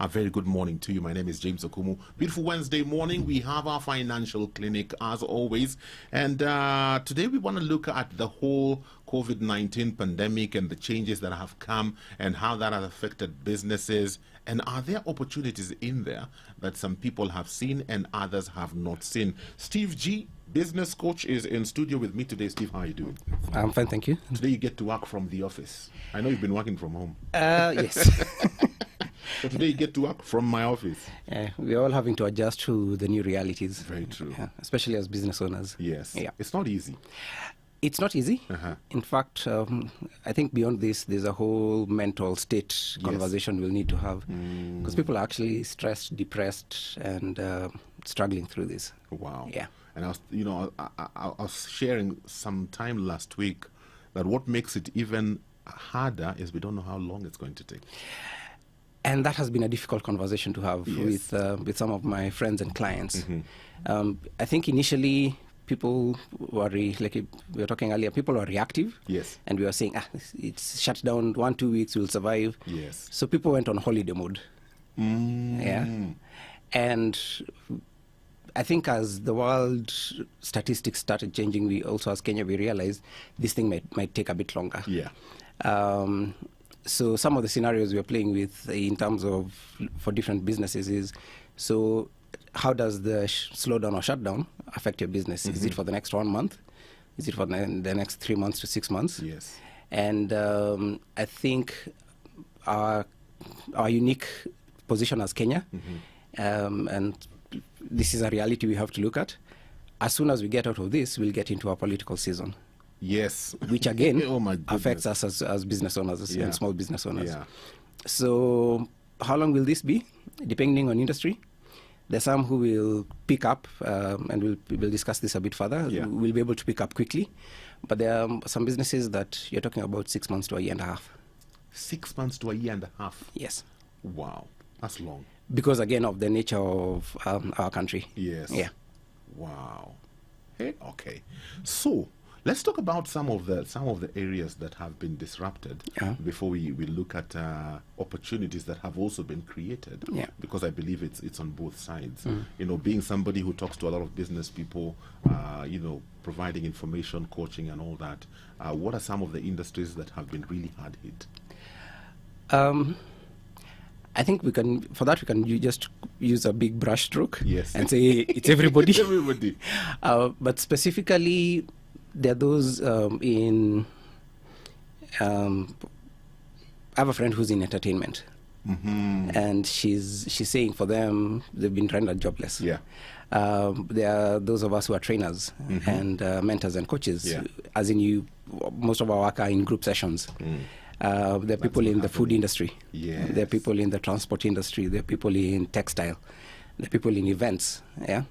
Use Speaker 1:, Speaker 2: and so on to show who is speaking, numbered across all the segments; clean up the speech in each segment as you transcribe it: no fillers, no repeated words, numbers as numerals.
Speaker 1: A very good morning to you. My name is James Okumu. Beautiful Wednesday morning. We have our financial clinic as always. And today we want to look at the whole COVID-19 pandemic and the changes that have come and how that has affected businesses. And are there opportunities in there that some people have seen and others have not seen? Steve G, business coach, is in studio with me today. Steve, how are you doing?
Speaker 2: I'm fine, thank you.
Speaker 1: Today you get to work from the office. I know you've been working from home.
Speaker 2: Yes.
Speaker 1: So today you get to work from my office.
Speaker 2: We're all having to adjust to the new realities.
Speaker 1: Very true.
Speaker 2: Especially as business owners.
Speaker 1: Yes.
Speaker 2: Yeah.
Speaker 1: It's not easy.
Speaker 2: It's not easy.
Speaker 1: Uh-huh.
Speaker 2: In fact, I think beyond this, there's a whole mental state conversation we'll need to have. Because people are actually stressed, depressed, and struggling through this.
Speaker 1: Wow.
Speaker 2: Yeah.
Speaker 1: And I was sharing some time last week that what makes it even harder is we don't know how long it's going to take.
Speaker 2: And that has been a difficult conversation to have with some of my friends and clients.
Speaker 1: Mm-hmm.
Speaker 2: I think initially people were, like we were talking earlier, people were reactive.
Speaker 1: Yes.
Speaker 2: And we were saying, it's shut down 1-2 weeks, we'll survive.
Speaker 1: Yes.
Speaker 2: So people went on holiday mode. Yeah. And I think as the world statistics started changing, we also, as Kenya, we realized this thing might take a bit longer.
Speaker 1: Yeah.
Speaker 2: So some of the scenarios we are playing with in terms of for different businesses is, so how does the slowdown or shutdown affect your business? Is it for the next 1 month? Is it for the next 3 months to 6 months?
Speaker 1: Yes.
Speaker 2: And I think our unique position as Kenya, and this is a reality we have to look at. As soon as we get out of this, we'll get into our political season.
Speaker 1: Yes.
Speaker 2: Which again
Speaker 1: Oh
Speaker 2: affects us as business owners and small business owners.
Speaker 1: Yeah.
Speaker 2: So how long will this be? Depending on industry. There's some who will pick up, and we'll discuss this a bit further.
Speaker 1: Yeah.
Speaker 2: We'll be able to pick up quickly. But there are some businesses that you're talking about 6 months to a year and a half.
Speaker 1: 6 months to a year and a half.
Speaker 2: Yes.
Speaker 1: Wow. That's long.
Speaker 2: Because again of the nature of our country.
Speaker 1: Yes.
Speaker 2: Yeah.
Speaker 1: Wow. Hey, okay. So let's talk about some of the areas that have been disrupted before we look at opportunities that have also been created.
Speaker 2: Yeah.
Speaker 1: Because I believe it's on both sides. You know, being somebody who talks to a lot of business people, providing information, coaching, and all that. What are some of the industries that have been really hard hit?
Speaker 2: I think we can just use a big brush stroke and say it's everybody.
Speaker 1: Everybody.
Speaker 2: But specifically, there are those in. I have a friend who's in entertainment, and she's saying for them they've been rendered jobless.
Speaker 1: Yeah.
Speaker 2: There are those of us who are trainers and mentors and coaches.
Speaker 1: Yeah.
Speaker 2: As in, most of our work are in group sessions. There are people in the food industry.
Speaker 1: Yes.
Speaker 2: There are people in the transport industry. There are people in textile. There are people in events. Yeah.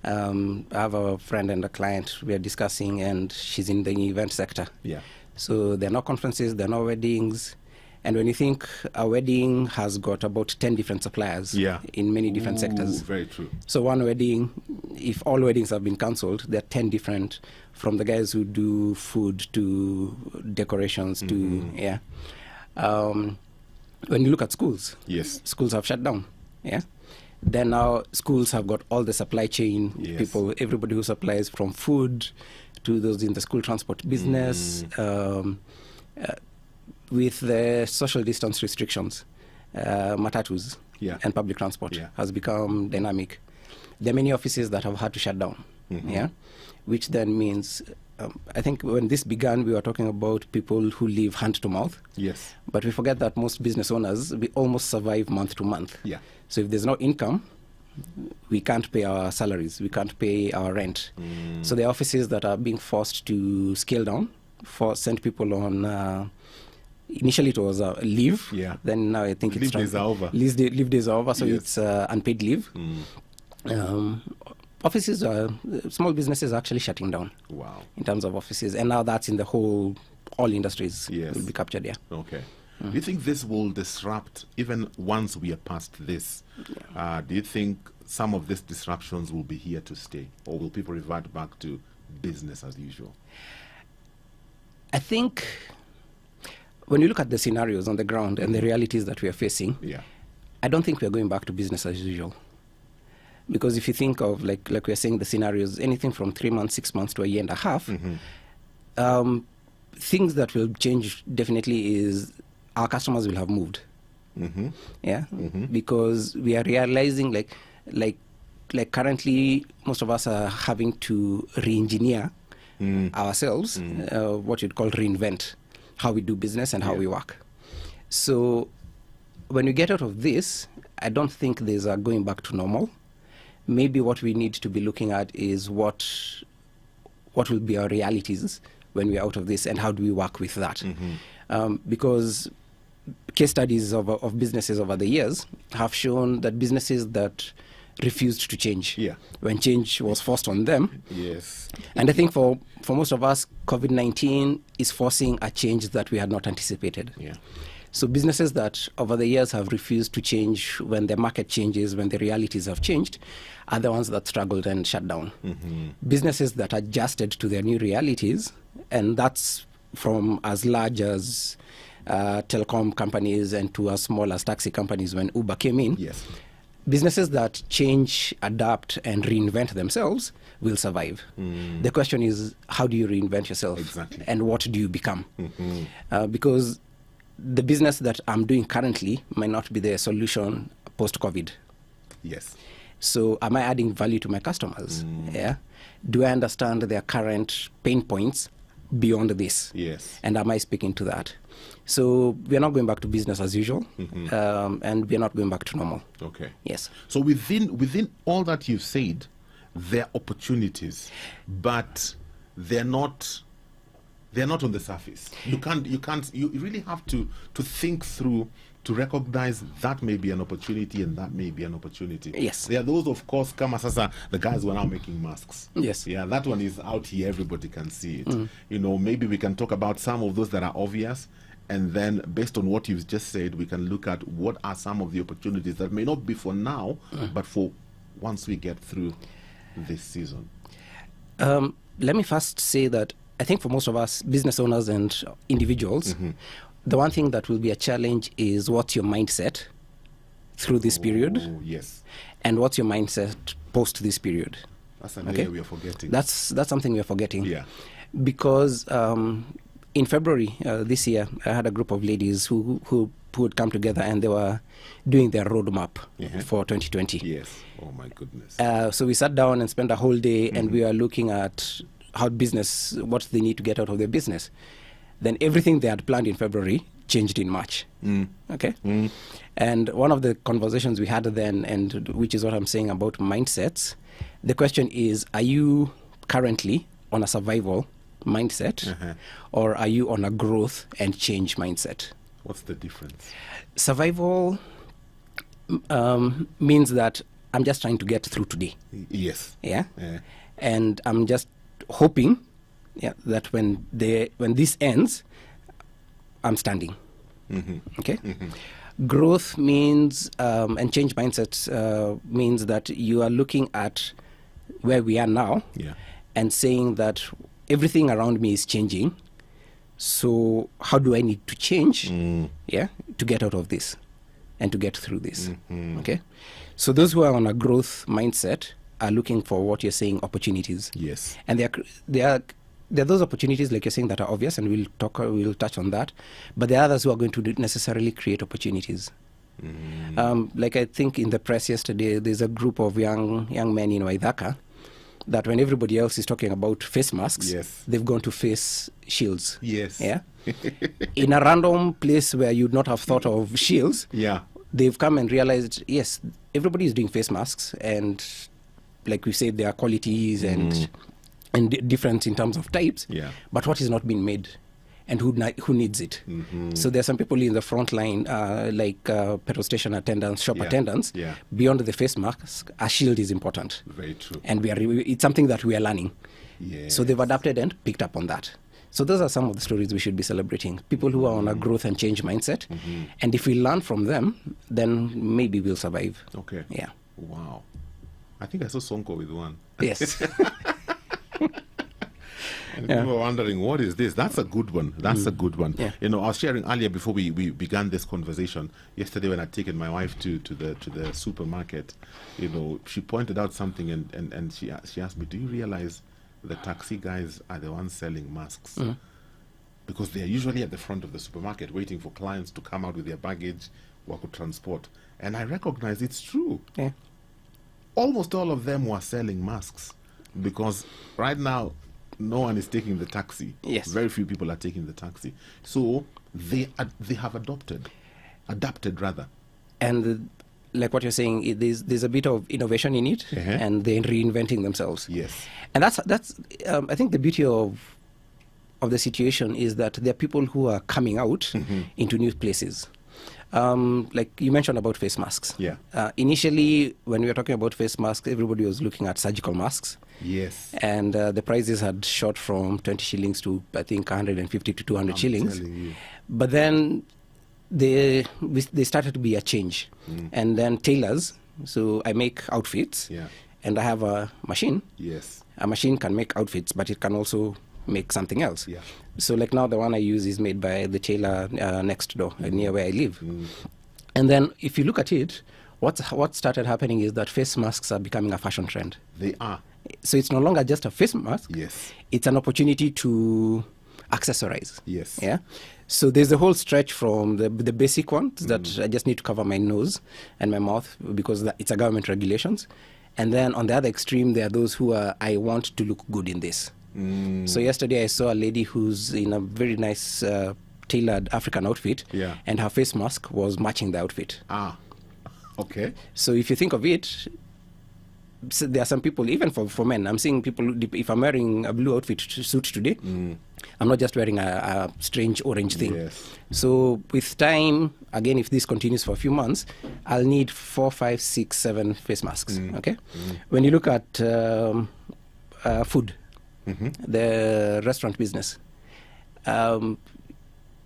Speaker 2: I have a friend and a client we are discussing, and she's in the event sector.
Speaker 1: Yeah.
Speaker 2: So there are no conferences, there are no weddings. And when you think a wedding has got about 10 different suppliers in many different sectors.
Speaker 1: Very true.
Speaker 2: So one wedding, if all weddings have been cancelled, there are 10 different, from the guys who do food to decorations to, when you look at schools, schools have shut down. Yeah. Then now schools have got all the supply chain people, everybody who supplies from food to those in the school transport business, with the social distance restrictions, matatus and public transport has become dynamic. There are many offices that have had to shut down, which then means, I think when this began, we were talking about people who live hand to mouth.
Speaker 1: Yes.
Speaker 2: But we forget that most business owners, we almost survive month to month.
Speaker 1: Yeah.
Speaker 2: So if there's no income, we can't pay our salaries, we can't pay our rent. So there are offices that are being forced to scale down, send people on. Initially, it was leave. Yeah. Then now I think
Speaker 1: leave days are over.
Speaker 2: Leave days are over, so it's unpaid leave. Offices, small businesses are actually shutting down.
Speaker 1: Wow.
Speaker 2: In terms of offices, and now that's in the all industries will be captured. Yeah.
Speaker 1: Okay. Do you think this will disrupt even once we are past this? Do you think some of these disruptions will be here to stay, or will people revert back to business as usual?
Speaker 2: I think when you look at the scenarios on the ground and the realities that we are facing, I don't think we're going back to business as usual. Because if you think of, like we're saying, the scenarios, anything from 3 months, 6 months to a year and a half, things that will change definitely is our customers will have moved. Yeah, because we are realizing like currently most of us are having to re-engineer ourselves, what you'd call reinvent how we do business and how we work. So when we get out of this, I don't think there's a going back to normal. Maybe what we need to be looking at is what will be our realities when we're out of this, and how do we work with that? Because case studies of businesses over the years have shown that businesses that refused to change when change was forced on them.
Speaker 1: Yes.
Speaker 2: And I think for most of us, COVID-19 is forcing a change that we had not anticipated.
Speaker 1: Yeah.
Speaker 2: So businesses that over the years have refused to change when the market changes, when the realities have changed, are the ones that struggled and shut down. Businesses that adjusted to their new realities, and that's from as large as telecom companies and to as small as taxi companies when Uber came in.
Speaker 1: Yes.
Speaker 2: Businesses that change, adapt, and reinvent themselves will survive. The question is, how do you reinvent yourself?
Speaker 1: Exactly.
Speaker 2: And what do you become? Because the business that I'm doing currently might not be the solution post-COVID.
Speaker 1: Yes.
Speaker 2: So am I adding value to my customers? Yeah. Do I understand their current pain points beyond this?
Speaker 1: Yes.
Speaker 2: And am I speaking to that? So we're not going back to business as usual, and we're not going back to normal.
Speaker 1: Okay.
Speaker 2: Yes.
Speaker 1: So within all that you've said, there are opportunities, but they're not on the surface. You really have to think through to recognize that may be an opportunity and that may be an opportunity.
Speaker 2: Yes.
Speaker 1: There are those, of course, Kama Sasa, the guys who are now making masks.
Speaker 2: Yes.
Speaker 1: Yeah, that one is out here. Everybody can see it. Maybe we can talk about some of those that are obvious. And then based on what you've just said, we can look at what are some of the opportunities that may not be for now, but for once we get through this season.
Speaker 2: Let me first say that I think for most of us, business owners and individuals, the one thing that will be a challenge is what's your mindset through this period.
Speaker 1: Yes.
Speaker 2: And what's your mindset post this period.
Speaker 1: That's an area we are forgetting.
Speaker 2: That's something we are forgetting.
Speaker 1: Yeah.
Speaker 2: Because in February this year, I had a group of ladies who would come together, and they were doing their roadmap for 2020.
Speaker 1: Yes. Oh my goodness.
Speaker 2: So we sat down and spent a whole day, and we were looking at how business, what they need to get out of their business. Then everything they had planned in February changed in March. Okay. And one of the conversations we had then, and which is what I'm saying about mindsets, the question is, are you currently on a survival mindset, or are you on a growth and change mindset?
Speaker 1: What's the difference?
Speaker 2: Survival means that I'm just trying to get through today.
Speaker 1: Yes.
Speaker 2: Yeah. And I'm just hoping that when this ends, I'm standing. Okay. Growth means and change mindset means that you are looking at where we are now and saying that everything around me is changing. So how do I need to change to get out of this and to get through this? Okay. So those who are on a growth mindset are looking for what you're saying, opportunities.
Speaker 1: Yes.
Speaker 2: And there are those opportunities, like you're saying, that are obvious, and we'll touch on that. But there are others who are going to necessarily create opportunities. Like I think in the press yesterday, there's a group of young men in Waithaka that when everybody else is talking about face masks, they've gone to face shields.
Speaker 1: Yes.
Speaker 2: Yeah. In a random place where you'd not have thought of shields, they've come and realized, yes, everybody is doing face masks, and like we said, there are qualities and different in terms of types. But what is not being made, and who needs it? So there are some people in the front line, like petrol station attendants, shop attendants. Beyond the face mask, a shield is important.
Speaker 1: Very true.
Speaker 2: And it's something that we are learning. So they've adapted and picked up on that. So those are some of the stories we should be celebrating. People who are on a growth and change mindset. And if we learn from them, then maybe we'll survive.
Speaker 1: Okay.
Speaker 2: Yeah.
Speaker 1: Wow. I think I saw Sonko with one.
Speaker 2: Yes.
Speaker 1: And people are wondering, what is this? That's a good one. That's a good one.
Speaker 2: Yeah.
Speaker 1: You know, I was sharing earlier before we began this conversation yesterday when I'd taken my wife to the supermarket. You know, she pointed out something and she asked me, do you realize the taxi guys are the ones selling masks? Because they're usually at the front of the supermarket waiting for clients to come out with their baggage or could transport. And I recognize it's true.
Speaker 2: Yeah.
Speaker 1: Almost all of them were selling masks because right now no one is taking the taxi.
Speaker 2: Yes.
Speaker 1: Very few people are taking the taxi. So they have adapted rather.
Speaker 2: And like what you're saying, there's a bit of innovation in it, and they're reinventing themselves.
Speaker 1: Yes.
Speaker 2: And that's I think the beauty of the situation is that there are people who are coming out into new places. Like you mentioned about face masks.
Speaker 1: Yeah.
Speaker 2: Initially, when we were talking about face masks, everybody was looking at surgical masks.
Speaker 1: Yes.
Speaker 2: And the prices had shot from 20 shillings to, I think, 150 to 200 shillings. But then they started to be a change. And then tailors, so I make outfits, and I have a machine.
Speaker 1: Yes.
Speaker 2: A machine can make outfits, but it can also make something else.
Speaker 1: Yeah.
Speaker 2: So like now the one I use is made by the tailor next door, near where I live. And then if you look at it, what started happening is that face masks are becoming a fashion trend.
Speaker 1: They are.
Speaker 2: So it's no longer just a face mask.
Speaker 1: Yes.
Speaker 2: It's an opportunity to accessorize.
Speaker 1: Yes.
Speaker 2: Yeah. So there's a whole stretch from the basic ones that I just need to cover my nose and my mouth because it's a government regulations. And then on the other extreme, there are those who are, I want to look good in this. So yesterday I saw a lady who's in a very nice tailored African outfit, and her face mask was matching the outfit.
Speaker 1: Okay.
Speaker 2: So if you think of it, so there are some people, even for men, I'm seeing people, if I'm wearing a blue outfit suit today, I'm not just wearing a strange orange thing.
Speaker 1: Yes.
Speaker 2: So with time, again, if this continues for a few months, I'll need 4, 5, 6, 7 face masks. Okay. When you look at food, the restaurant business,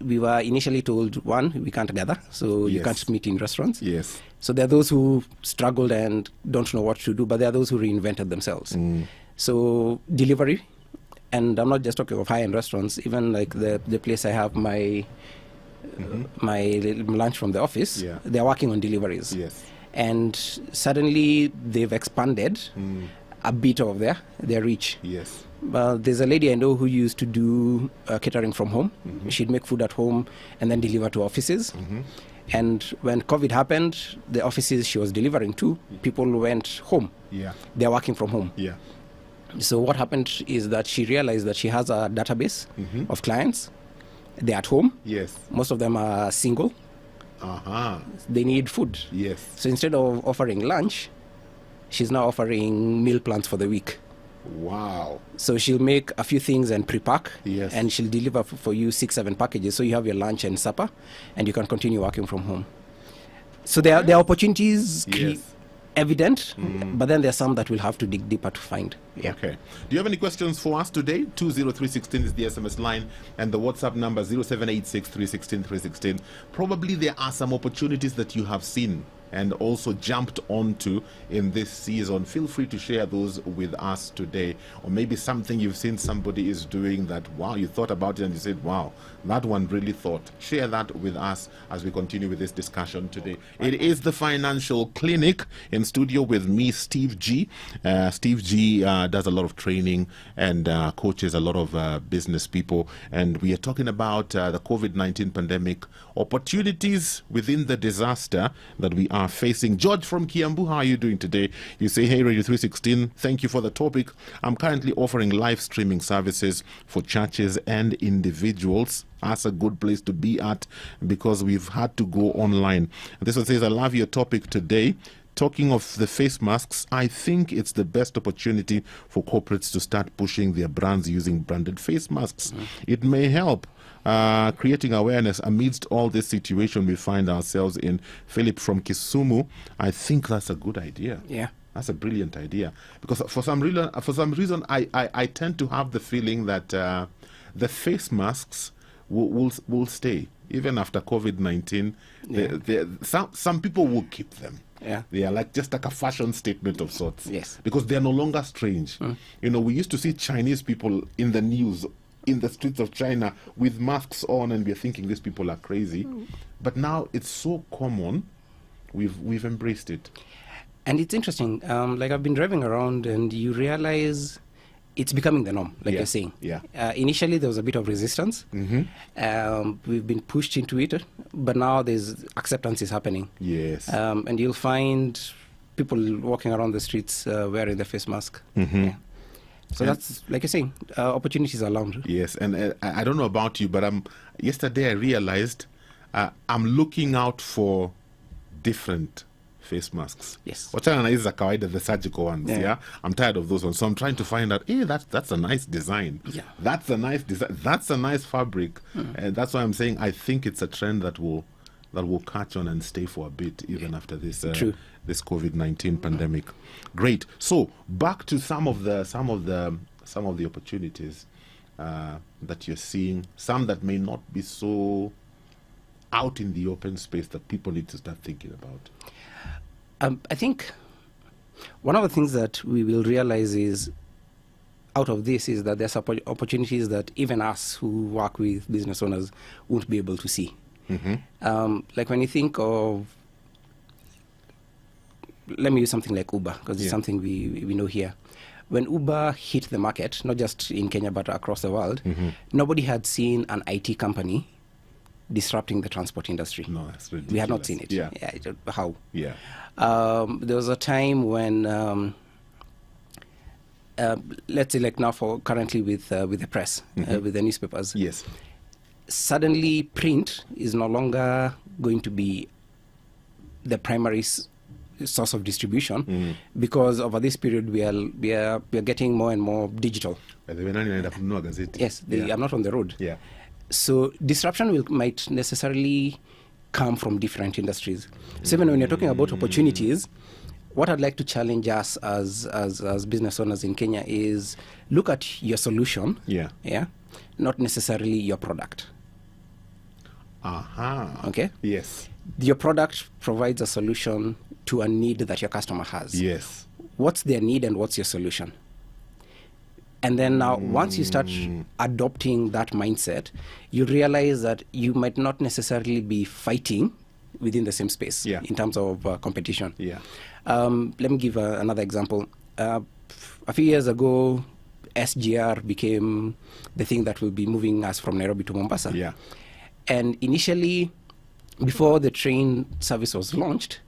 Speaker 2: we were initially told, one, we can't gather, so you can't meet in restaurants.
Speaker 1: Yes.
Speaker 2: So there are those who struggled and don't know what to do, but there are those who reinvented themselves. So delivery, and I'm not just talking of high-end restaurants, even like the place I have my lunch from the office, they're working on deliveries.
Speaker 1: Yes.
Speaker 2: And suddenly they've expanded a bit of their reach.
Speaker 1: Yes.
Speaker 2: There's a lady I know who used to do catering from home. She'd make food at home and then deliver to offices. And when COVID happened, the offices she was delivering to, people went home.
Speaker 1: Yeah.
Speaker 2: They're working from home.
Speaker 1: Yeah.
Speaker 2: So what happened is that she realized that she has a database of clients. They're at home.
Speaker 1: Yes.
Speaker 2: Most of them are single. They need food.
Speaker 1: Yes.
Speaker 2: So instead of offering lunch, she's now offering meal plans for the week.
Speaker 1: Wow.
Speaker 2: So she'll make a few things and pre-pack,
Speaker 1: Yes.
Speaker 2: and she'll deliver for you 6, 7 packages. So you have your lunch and supper, and you can continue working from home. So there are opportunities evident, but then there are some that we'll have to dig deeper to find.
Speaker 1: Okay. Do you have any questions for us today? 20316 is the SMS line, and the WhatsApp number 0786 316 316. Probably there are some opportunities that you have seen and also jumped onto in this season. Feel free to share those with us today. Or maybe something you've seen somebody is doing that, wow, you thought about it and you said, wow, that one really thought. Share that with us as we continue with this discussion today. It is the Financial Clinic. In studio with me, Steve G. Steve G does a lot of training and coaches a lot of business people. And we are talking about the COVID-19 pandemic, opportunities within the disaster that we are facing. George from Kiambu, how are you doing today? You say, hey, Radio 316, thank you for the topic. I'm currently offering live streaming services for churches and individuals. That's a good place to be at because we've had to go online. This one says, I love your topic today. Talking of the face masks, I think it's the best opportunity for corporates to start pushing their brands using branded face masks. It may help creating awareness amidst all this situation we find ourselves in. Philip from Kisumu, I think that's a good idea.
Speaker 2: Yeah.
Speaker 1: That's a brilliant idea. Because for some reason, I tend to have the feeling that the face masks will stay. Even after COVID-19, some people will keep them.
Speaker 2: Yeah.
Speaker 1: They are like just like a fashion statement of sorts.
Speaker 2: Yes.
Speaker 1: Because they are no longer strange. You know, we used to see Chinese people in the news, in the streets of China with masks on, and we're thinking these people are crazy. But now it's so common, we've embraced it.
Speaker 2: And it's interesting, like I've been driving around and you realize it's becoming the norm, like you're saying.
Speaker 1: Yeah.
Speaker 2: Initially, there was a bit of resistance. We've been pushed into it, but now there's acceptance is happening.
Speaker 1: Yes.
Speaker 2: And you'll find people walking around the streets wearing the face mask. Yeah. So that's, like you're saying, opportunities are around.
Speaker 1: Yes, and I don't know about you, but yesterday I realized I'm looking out for different face masks.
Speaker 2: Yes.
Speaker 1: Wachana na hizi za kawaida, the surgical ones. Yeah. I'm tired of those ones, so I'm trying to find out. Hey, that's a nice design.
Speaker 2: Yeah.
Speaker 1: That's a nice design. That's a nice fabric, and that's why I'm saying I think it's a trend that will catch on and stay for a bit, even after this this COVID-19 pandemic. Great. So back to some of the opportunities that you're seeing. Some that may not be so out in the open space that people need to start thinking about.
Speaker 2: I think one of the things that we will realize is out of this is that there's opportunities that even us who work with business owners won't be able to see. Like when you think of, let me use something like Uber, because it's something we know here. When Uber hit the market, not just in Kenya but across the world, nobody had seen an IT company disrupting the transport industry.
Speaker 1: No, that's ridiculous.
Speaker 2: We had not seen it.
Speaker 1: Yeah.
Speaker 2: How?
Speaker 1: Yeah.
Speaker 2: There was a time when, let's say like now currently with the press, with the newspapers.
Speaker 1: Yes.
Speaker 2: Suddenly print is no longer going to be the primary source of distribution because over this period we are getting more and more digital. Yes, they are not on the road.
Speaker 1: Yeah.
Speaker 2: So disruption might necessarily come from different industries. So even when you're talking about opportunities, what I'd like to challenge us as business owners in Kenya is look at your solution.
Speaker 1: Yeah.
Speaker 2: Not necessarily your product. Okay?
Speaker 1: Yes.
Speaker 2: Your product provides a solution to a need that your customer has.
Speaker 1: Yes.
Speaker 2: What's their need and what's your solution? And then now, once you start adopting that mindset, you realize that you might not necessarily be fighting within the same space in terms of competition.
Speaker 1: Yeah.
Speaker 2: Let me give another example. A few years ago, SGR became the thing that will be moving us from Nairobi to Mombasa.
Speaker 1: Yeah.
Speaker 2: And initially, before the train service was launched,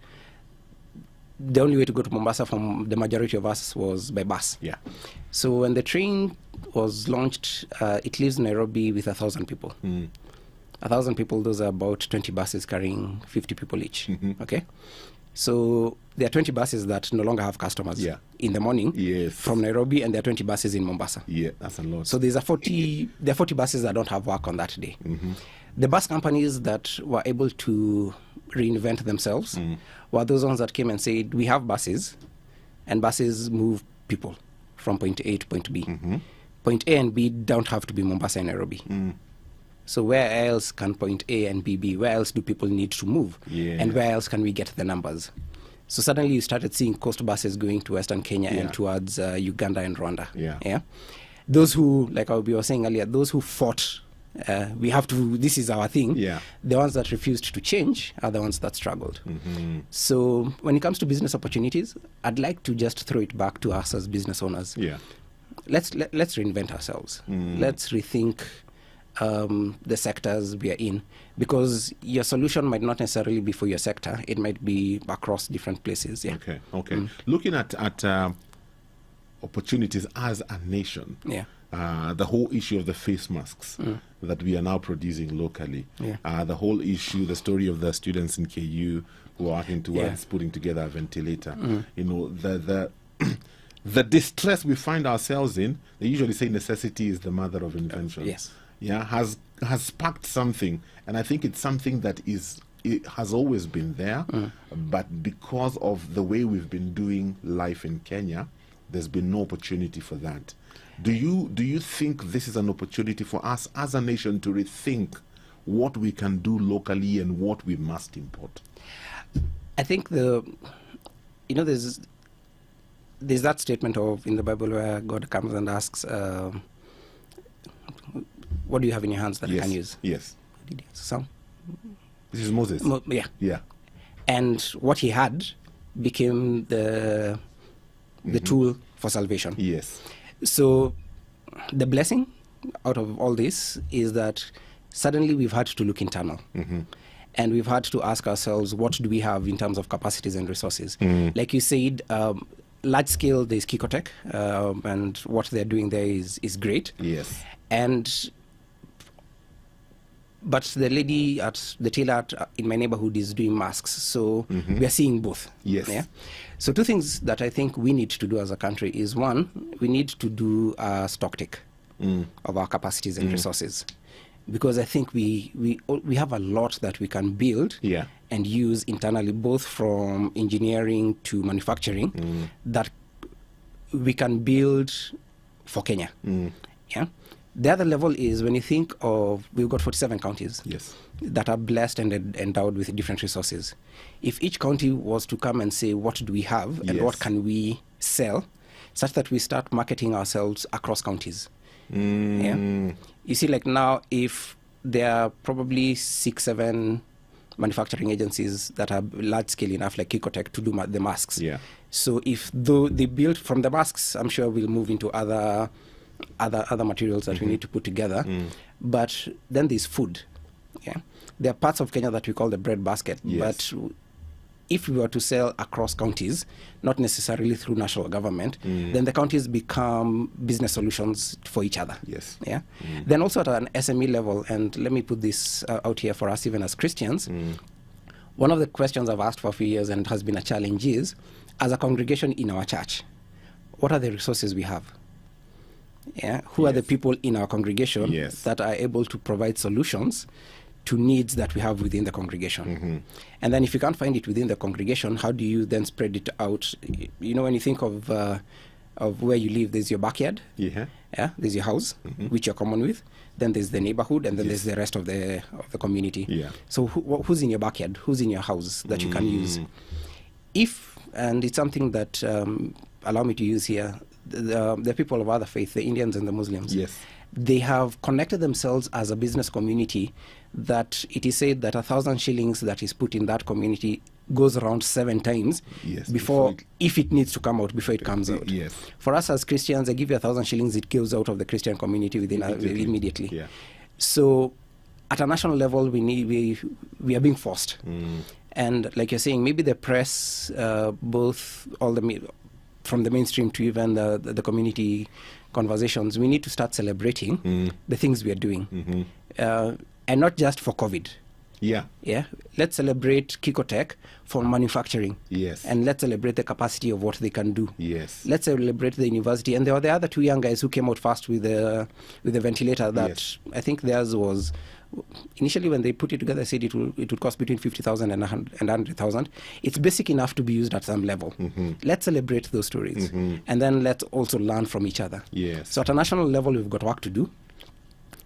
Speaker 2: the only way to go to Mombasa from the majority of us was by bus.
Speaker 1: Yeah.
Speaker 2: So when the train was launched, it leaves Nairobi with 1,000 people. 1,000 people, those are about 20 buses carrying 50 people each. Okay? So there are 20 buses that no longer have customers in the morning from Nairobi, and there are 20 buses in Mombasa.
Speaker 1: Yeah, that's a lot.
Speaker 2: So there are 40 buses that don't have work on that day. The bus companies that were able to reinvent themselves were those ones that came and said, we have buses, and buses move people from point A to point B. Point A and B don't have to be Mombasa and Nairobi. So where else can point A and B be? Where else do people need to move? And where else can we get the numbers? So suddenly you started seeing coast buses going to Western Kenya and towards Uganda and Rwanda.
Speaker 1: Yeah.
Speaker 2: Those who, like we were saying earlier, those who fought, we have to, this is our thing. The ones that refused to change are the ones that struggled. So when it comes to business opportunities, I'd like to just throw it back to us as business owners. Let's reinvent ourselves. Let's rethink the sectors we are in, because your solution might not necessarily be for your sector. It might be across different places.
Speaker 1: Okay. Looking at opportunities as a nation, the whole issue of the face masks that we are now producing locally, the whole issue, the story of the students in KU who are working towards putting together a ventilator, you know, the distress we find ourselves in. They usually say necessity is the mother of invention. Has sparked something, and I think it's something that it has always been there, but because of the way we've been doing life in Kenya, there's been no opportunity for that. Do you think this is an opportunity for us as a nation to rethink what we can do locally and what we must import?
Speaker 2: I think there's that statement in the Bible where God comes and asks, what do you have in your hands that I can use?
Speaker 1: Yes.
Speaker 2: Some.
Speaker 1: This is Moses.
Speaker 2: Yeah. And what he had became the tool for salvation.
Speaker 1: Yes.
Speaker 2: So the blessing out of all this is that suddenly we've had to look internal. And we've had to ask ourselves, what do we have in terms of capacities and resources? Like you said, large scale, there's Kikotech, and what they're doing there is great.
Speaker 1: Yes.
Speaker 2: But the lady at the tailor in my neighborhood is doing masks. So we are seeing both.
Speaker 1: Yes.
Speaker 2: Yeah? So two things that I think we need to do as a country is, one, we need to do a stock take of our capacities and resources. Because I think we have a lot that we can build and use internally, both from engineering to manufacturing, that we can build for Kenya. Yeah. The other level is when you think of, we've got 47 counties that are blessed and endowed with different resources. If each county was to come and say, what do we have and what can we sell, such that we start marketing ourselves across counties. Yeah. You see, like now, if there are probably 6-7 manufacturing agencies that are large scale enough, like Kikotech, to do the masks.
Speaker 1: Yeah.
Speaker 2: So if they build from the masks, I'm sure we'll move into other materials that we need to put together. But then there's food. Yeah. There are parts of Kenya that we call the bread basket. But if we were to sell across counties, not necessarily through national government, then the counties become business solutions for each other.
Speaker 1: Yes.
Speaker 2: Yeah. Then also at an SME level, and let me put this out here for us even as Christians, one of the questions I've asked for a few years and has been a challenge is, as a congregation in our church, what are the resources we have? Yeah. Who are the people in our congregation that are able to provide solutions to needs that we have within the congregation? And then if you can't find it within the congregation, how do you then spread it out? When you think of where you live, there's your backyard, there's your house, which you're common with, then there's the neighborhood, and then there's the rest of the community. So who's in your backyard? Who's in your house that you can use? And it's something that, allow me to use here, the people of other faith, the Indians and the Muslims, they have connected themselves as a business community that it is said that 1,000 shillings that is put in that community goes around 7 times before if it needs to come out, before it comes out. For us as Christians, they give you 1,000 shillings, it goes out of the Christian community immediately. So at a national level, we are being forced. And like you're saying, maybe the press, both from the mainstream to even the community conversations, we need to start celebrating the things we are doing. And not just for COVID. Let's celebrate Kikotech for manufacturing. And let's celebrate the capacity of what they can do. Let's celebrate the university. And there were the other 2 young guys who came out fast with the ventilator that I think theirs was, initially when they put it together, they said it would cost between 50,000 and 100,000. It's basic enough to be used at some level. Let's celebrate those stories. And then let's also learn from each other. So at a national level, we've got work to do.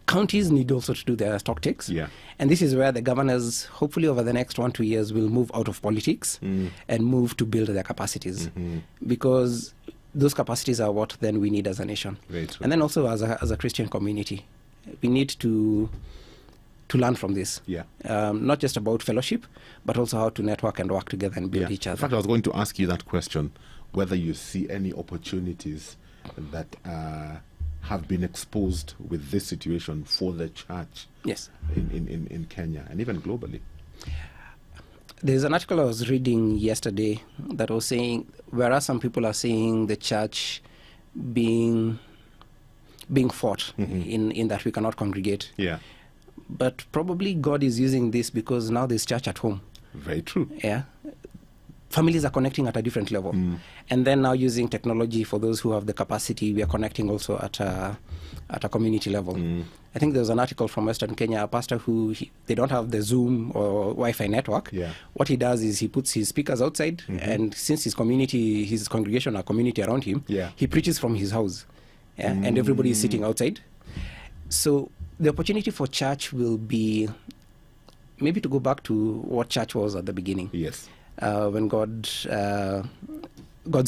Speaker 2: Counties need also to do their stock takes. And this is where the governors, hopefully over the next 1-2 years, will move out of politics and move to build their capacities. Because those capacities are what then we need as a nation. And then also as a Christian community, we need to learn from this. Not just about fellowship, but also how to network and work together and build each other.
Speaker 1: In fact, I was going to ask you that question, whether you see any opportunities that have been exposed with this situation for the church in Kenya and even globally.
Speaker 2: There's an article I was reading yesterday that was saying, whereas some people are saying the church being fought in that we cannot congregate. But probably God is using this because now there's church at home.
Speaker 1: Very true.
Speaker 2: Families are connecting at a different level. And then now using technology for those who have the capacity, we are connecting also at a community level. I think there was an article from Western Kenya, a pastor who, they don't have the Zoom or Wi-Fi network. What he does is he puts his speakers outside, and since his congregation or community around him, he preaches from his house. And everybody is sitting outside. So the opportunity for church will be maybe to go back to what church was at the beginning. when God's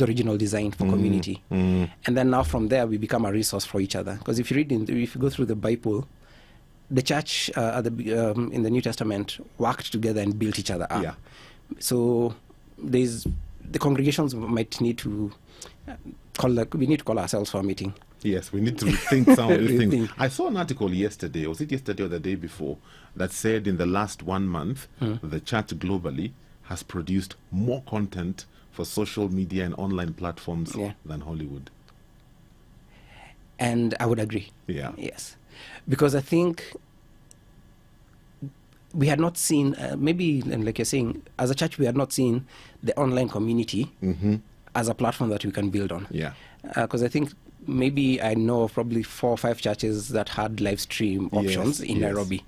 Speaker 2: original design for community. And then now from there we become a resource for each other. Because if you go through the Bible, the church in the New Testament worked together and built each other up.
Speaker 1: Yeah.
Speaker 2: So the congregations might need to call ourselves for a meeting.
Speaker 1: Yes, we need to rethink some of these things. I saw an article yesterday, was it yesterday or the day before, that said in the last 1 month, the church globally has produced more content for social media and online platforms than Hollywood.
Speaker 2: And I would agree.
Speaker 1: Yeah.
Speaker 2: Yes. Because I think we had not seen, maybe, and like you're saying, as a church, we had not seen the online community as a platform that we can build on.
Speaker 1: Yeah.
Speaker 2: Because I think maybe I know of probably 4 or 5 churches that had live stream options in Nairobi.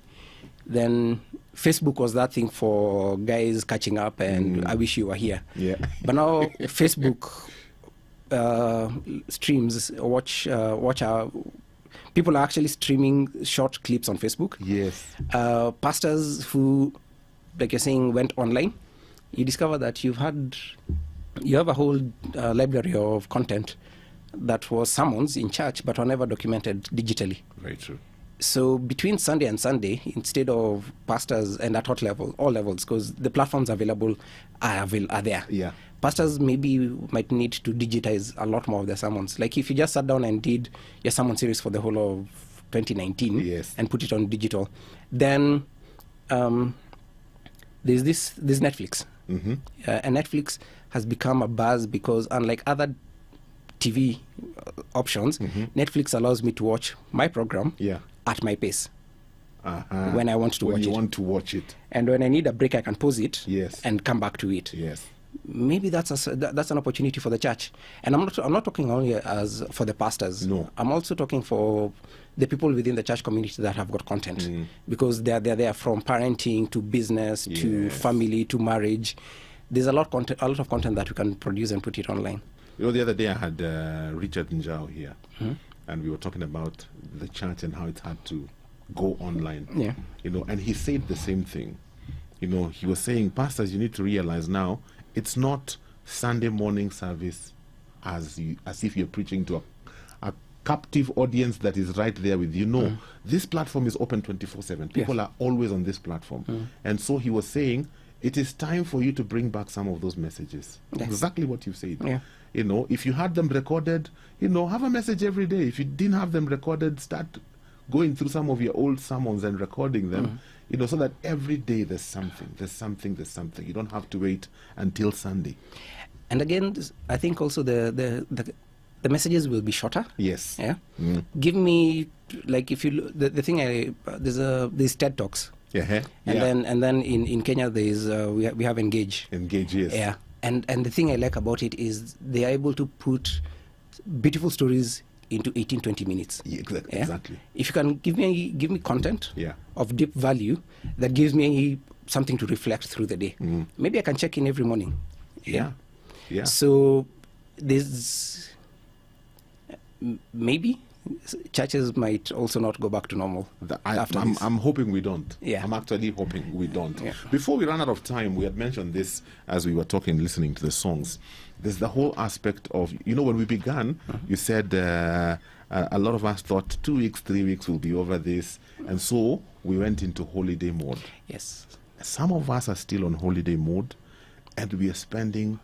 Speaker 2: Then Facebook was that thing for guys catching up and I wish you were here.
Speaker 1: Yeah.
Speaker 2: But now Facebook streams, people are actually streaming short clips on Facebook.
Speaker 1: Yes.
Speaker 2: Pastors who, like you're saying, went online, you discover that you have a whole library of content that was sermons in church but were never documented digitally.
Speaker 1: Very true.
Speaker 2: So between Sunday and Sunday, instead of pastors, and at all levels, because the platforms available are there.
Speaker 1: Yeah.
Speaker 2: Pastors might need to digitize a lot more of their sermons. Like if you just sat down and did your sermon series for the whole of 2019 and put it on digital, then there's Netflix. And Netflix has become a buzz because unlike other TV options, Netflix allows me to watch my program at my pace when I want to watch it. When
Speaker 1: you want to watch it.
Speaker 2: And when I need a break, I can pause it and come back to it.
Speaker 1: Yes.
Speaker 2: Maybe that's an opportunity for the church. And I'm not talking only as for the pastors.
Speaker 1: No.
Speaker 2: I'm also talking for the people within the church community that have got content. Because they're there from parenting to business to family to marriage. There's a lot of content that we can produce and put it online.
Speaker 1: You know, the other day I had Richard Njao here, and we were talking about the church and how it had to go online.
Speaker 2: Yeah.
Speaker 1: You know, and he said the same thing. You know, he was saying, pastors, you need to realize now, it's not Sunday morning service as if you're preaching to a captive audience that is right there with you. No, this platform is open 24/7. People are always on this platform. And so he was saying, it is time for you to bring back some of those messages.
Speaker 2: Yes.
Speaker 1: Exactly what you said.
Speaker 2: Yeah.
Speaker 1: You know, if you had them recorded, have a message every day. If you didn't have them recorded, start going through some of your old sermons and recording them, so that every day there's something. You don't have to wait until Sunday.
Speaker 2: And again, I think also the messages will be shorter.
Speaker 1: Yes.
Speaker 2: Yeah. Give me, like, if you the thing there's TED Talks.
Speaker 1: Yeah.
Speaker 2: And then in Kenya there's we have Engage.
Speaker 1: Engage, yes.
Speaker 2: Yeah. And the thing I like about it is they are able to put beautiful stories into 18-20 minutes.
Speaker 1: Yeah, exactly.
Speaker 2: If you can give me content of deep value that gives me something to reflect through the day, maybe I can check in every morning.
Speaker 1: Yeah.
Speaker 2: So there's maybe churches might also not go back to normal.
Speaker 1: I'm hoping we don't.
Speaker 2: Yeah.
Speaker 1: I'm actually hoping we don't.
Speaker 2: Yeah.
Speaker 1: Before we run out of time, we had mentioned this as we were listening to the songs. There's the whole aspect of, when we began, you said a lot of us thought 2 weeks, 3 weeks will be over this. And so we went into holiday mode.
Speaker 2: Yes.
Speaker 1: Some of us are still on holiday mode, and we are spending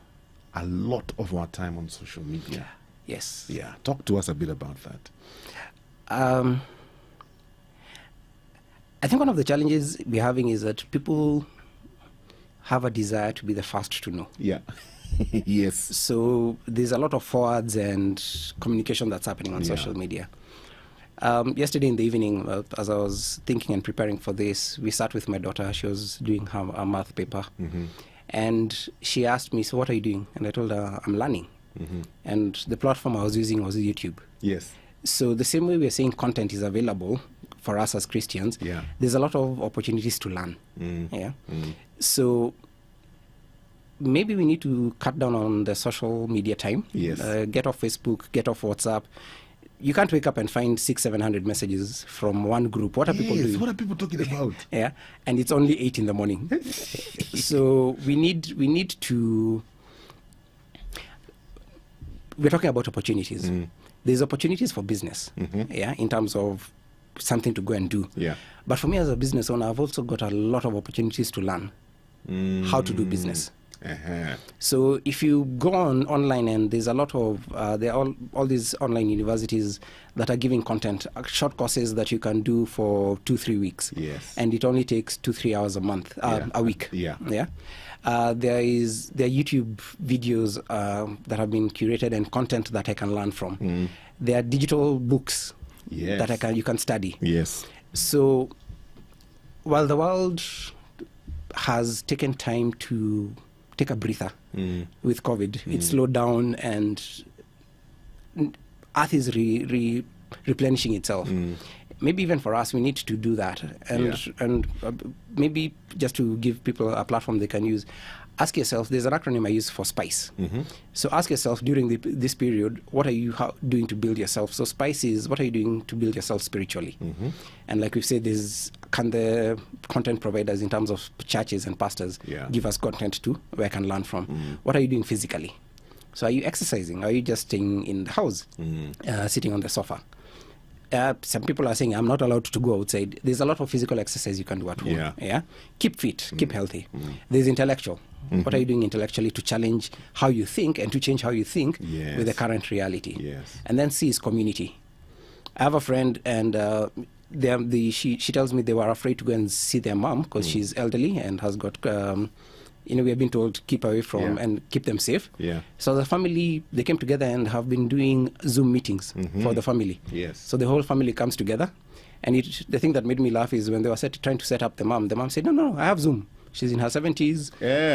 Speaker 1: a lot of our time on social media.
Speaker 2: Yes.
Speaker 1: Yeah. Talk to us a bit about that.
Speaker 2: I think one of the challenges we're having is that people have a desire to be the first to know.
Speaker 1: Yeah. Yes.
Speaker 2: So there's a lot of forwards and communication that's happening on social media. Yesterday in the evening, as I was thinking and preparing for this, we sat with my daughter. She was doing her math paper. And she asked me, so what are you doing? And I told her, I'm learning. And the platform I was using was YouTube.
Speaker 1: Yes.
Speaker 2: So the same way we're saying content is available for us as Christians, there's a lot of opportunities to learn. So maybe we need to cut down on the social media time.
Speaker 1: Yes.
Speaker 2: Get off Facebook, get off WhatsApp. you can't wake up and find 600-700 messages from one group. What are people doing?
Speaker 1: What are people talking about?
Speaker 2: Yeah, and it's only 8 in the morning. So we need to. We're talking about opportunities. There's opportunities for business, yeah, in terms of something to go and do.
Speaker 1: Yeah.
Speaker 2: But for me as a business owner, I've also got a lot of opportunities to learn how to do business. So if you go online, and there's a lot of there are all these online universities that are giving content, short courses that you can do for 2-3 weeks.
Speaker 1: Yes.
Speaker 2: And it only takes 2-3 hours a week.
Speaker 1: Yeah.
Speaker 2: Yeah. There are YouTube videos that have been curated and content that I can learn from. There are digital books that you can study.
Speaker 1: Yes.
Speaker 2: So while the world has taken time to take a breather with COVID, it slowed down, and Earth is replenishing itself. Maybe even for us, we need to do that, and maybe just to give people a platform they can use. Ask yourself, there's an acronym I use for SPICE. So ask yourself during this period, what are you doing to build yourself? So SPICE is, what are you doing to build yourself spiritually? And like we've said, can the content providers in terms of churches and pastors give us content too, where I can learn from? What are you doing physically? So are you exercising? Are you just staying in the house, sitting on the sofa? Some people are saying, I'm not allowed to go outside. There's a lot of physical exercise you can do at home. Yeah? Keep fit, keep healthy. There's intellectual. What are you doing intellectually to challenge how you think and to change how you think with the current reality? And then C is community. I have a friend, and she tells me they were afraid to go and see their mom because she's elderly and has got... we have been told to keep away from and keep them safe. So the family, they came together and have been doing Zoom meetings for the family. So the whole family comes together. And the thing that made me laugh is when they were trying to set up the mom said, no, I have Zoom. She's in her 70s.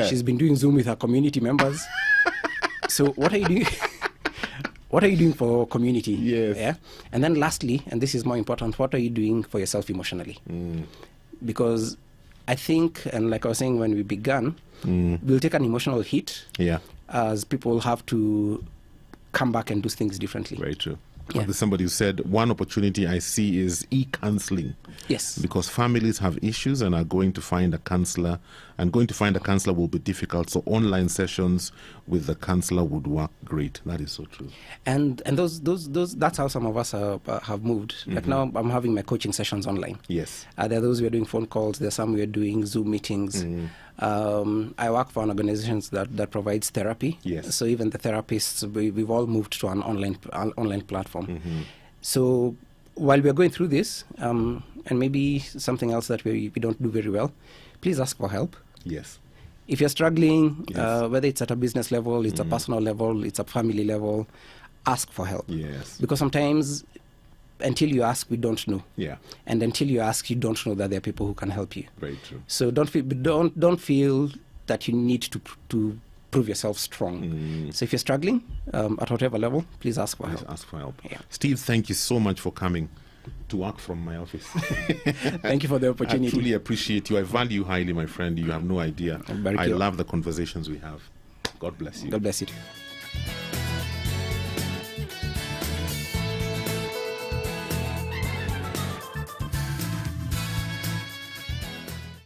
Speaker 2: She's been doing Zoom with her community members. So what are you doing? What are you doing for community? Yeah. And then lastly, and this is more important, what are you doing for yourself emotionally? Because I think, and like I was saying when we began, we'll take an emotional hit as people have to come back and do things differently.
Speaker 1: Very true. There's somebody who said, one opportunity I see is e-counseling.
Speaker 2: Yes.
Speaker 1: Because families have issues and are going to find a counselor, and going to find a counselor will be difficult. So online sessions with the counselor would work great. That is so true. And
Speaker 2: those that's how some of us have moved. Like now I'm having my coaching sessions online.
Speaker 1: Yes.
Speaker 2: There are those we are doing phone calls. There are some we are doing Zoom meetings. I work for an organization that provides therapy.
Speaker 1: Yes.
Speaker 2: So even the therapists, we've all moved to an online platform. So while we are going through this, and maybe something else that we don't do very well, please ask for help.
Speaker 1: Yes.
Speaker 2: If you're struggling, whether it's at a business level, it's a personal level, it's a family level, ask for help.
Speaker 1: Yes.
Speaker 2: Because sometimes until you ask, we don't know.
Speaker 1: Yeah.
Speaker 2: And until you ask, you don't know that there are people who can help you.
Speaker 1: Very true.
Speaker 2: So don't feel that you need to prove yourself strong. So if you're struggling at whatever level, please ask for help.
Speaker 1: Ask for help.
Speaker 2: Yeah.
Speaker 1: Steve, thank you so much for coming to work from my office.
Speaker 2: Thank you for the opportunity.
Speaker 1: I truly appreciate you. I value you highly, my friend. You have no idea. I love the conversations we have. God bless you.
Speaker 2: God bless you.